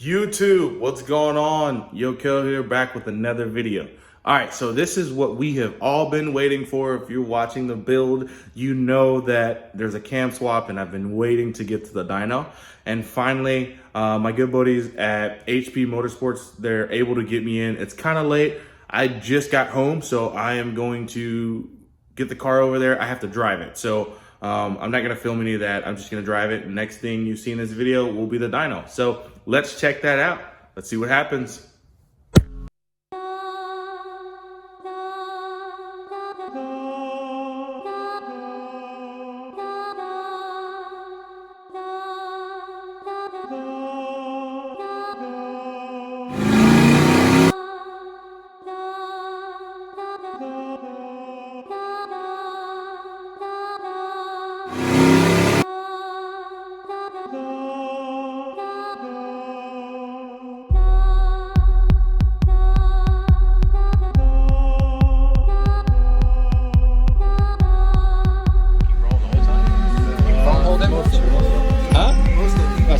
YouTube, what's going on? Yo Kel here, back with another video. All right, so this is what we have all been waiting for. If you're watching the build, you know that there's a cam swap and I've been waiting to get to the dyno. And finally, my good buddies at HP Motorsports, they're able to get me in. It's kind of late. I just got home, so I am going to get the car over there. I have to drive it. So I'm not gonna film any of that. I'm just gonna drive it. Next thing you see in this video will be the dyno. So let's check that out. Let's see what happens.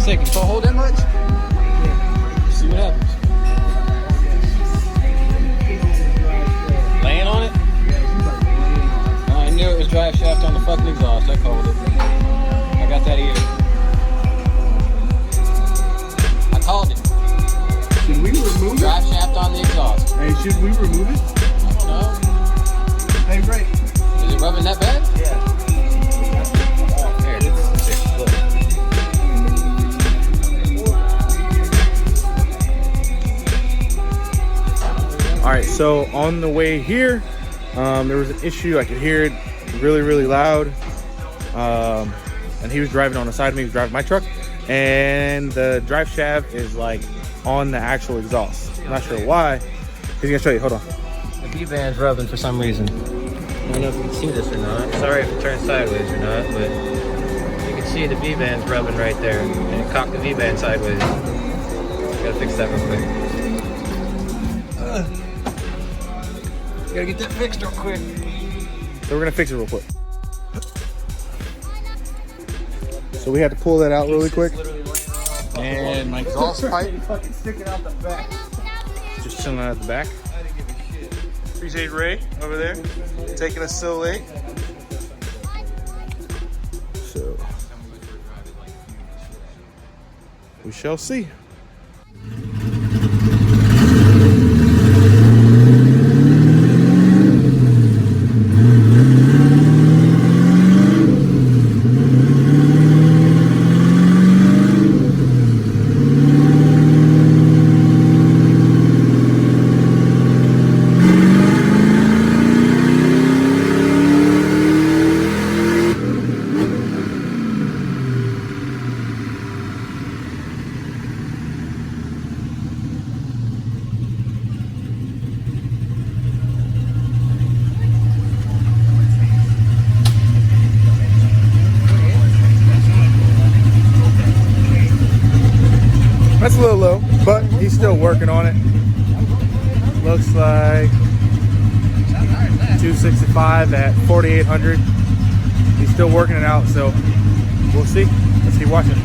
Can you hold that much? See what happens. Laying on it? I knew it was drive shaft on the fucking exhaust. I called it. I got that ear. I called it. Should we remove it? Drive shaft on the exhaust. Hey, should we remove it? I don't know. Hey, Ray. Is it rubbing that bad? Yeah. There it is. Look. All right, so on the way here, there was an issue. I could hear it really loud. And he was driving on the side of me, he was driving my truck. And the drive shaft is like on the actual exhaust. I'm not sure why. He's gonna show you, hold on. The V-band's rubbing for some reason. I don't know if you can see this or not. Sorry if it turns sideways or not, but you can see the V-band's rubbing right there. And it cocked the V-band sideways. Gotta fix that real quick. Gotta get that fixed real quick. So we're gonna fix it real quick. So we had to pull that out really quick. And my exhaust pipe Fucking sticking out the back. just chilling out the back. Appreciate Ray over there taking us so late. So we shall see. That's a little low, but he's still working on it. Looks like 265 at 4,800. He's still working it out, so we'll see. Let's keep watching.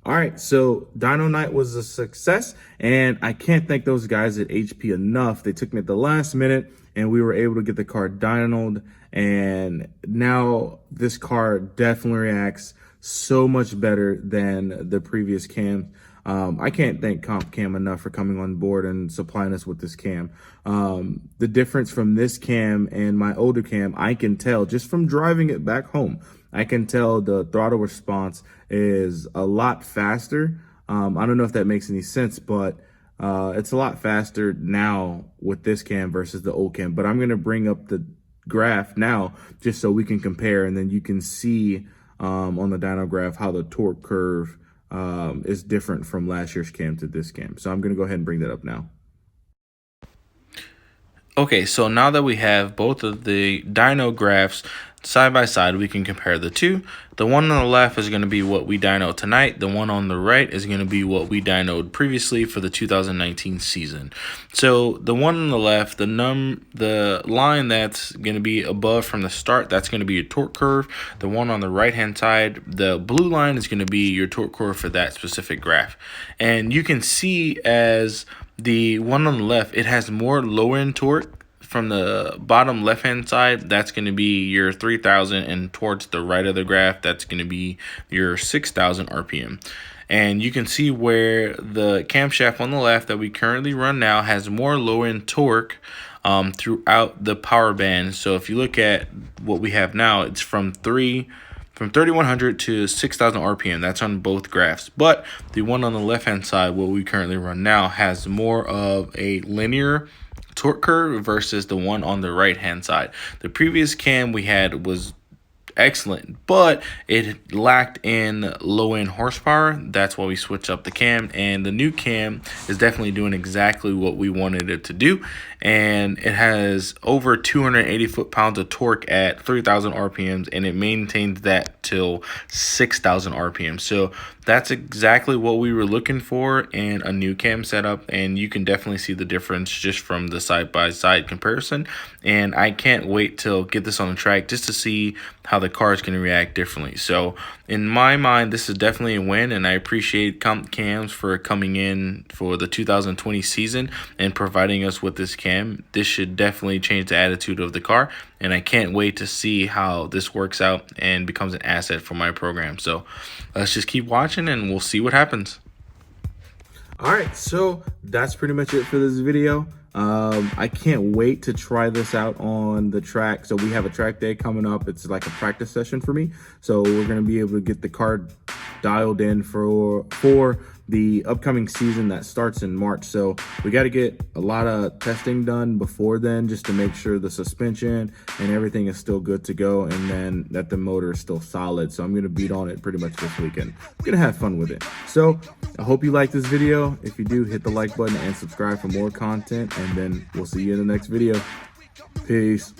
All right, so Dyno Night was a success, and I can't thank those guys at HP enough. They took me at the last minute, and we were able to get the car dynoed, and now this car definitely reacts so much better than the previous cam. I can't thank Comp Cam enough for coming on board and supplying us with this cam. The difference from this cam and my older cam, I can tell just from driving it back home. I can tell the throttle response is a lot faster. I don't know if that makes any sense, but it's a lot faster now with this cam versus the old cam. But I'm going to bring up the graph now just so we can compare, and then you can see on the dyno graph how the torque curve is different from last year's cam to this cam. So I'm going to go ahead and bring that up now. Okay, so now that we have both of the dyno graphs side by side, we can compare the two. The one on the left is going to be what we dynoed tonight. The one on the right is going to be what we dynoed previously for the 2019 season. So the one on the left, the line that's going to be above from the start, that's going to be your torque curve. The one on the right hand side, the blue line, is going to be your torque curve for that specific graph. And you can see as the one on the left, it has more low end torque. From the bottom left hand side, that's going to be your 3,000, and towards the right of the graph, that's going to be your 6,000 RPM. And you can see where the camshaft on the left that we currently run now has more low end torque throughout the power band. So if you look at what we have now, it's from 3,100 to 6,000 RPM. That's on both graphs. But the one on the left hand side, what we currently run now, has more of a linear torque curve versus the one on the right hand side. The previous cam we had was excellent, but it lacked in low end horsepower. That's why we switched up the cam, and the new cam is definitely doing exactly what we wanted it to do. And it has over 280 foot-pounds of torque at 3,000 RPMs, and it maintains that till 6,000 RPM. So that's exactly what we were looking for in a new cam setup, and you can definitely see the difference just from the side-by-side comparison. And I can't wait till get this on the track just to see how the car is going to react differently. So in my mind, this is definitely a win, and I appreciate Comp Cams for coming in for the 2020 season and providing us with this cam. This should definitely change the attitude of the car, and I can't wait to see how this works out and becomes an asset for my program. So let's just keep watching and we'll see what happens. All right, so that's pretty much it for this video. I can't wait to try this out on the track. So we have a track day coming up. It's like a practice session for me. So we're going to be able to get the car dialed in for the upcoming season that starts in March. So we got to get a lot of testing done before then, just to make sure the suspension and everything is still good to go, and then that the motor is still solid. So I'm going to beat on it pretty much this weekend. I'm going to have fun with it. So I hope you like this video. If you do, hit the like button and subscribe for more content, and then we'll see you in the next video. Peace.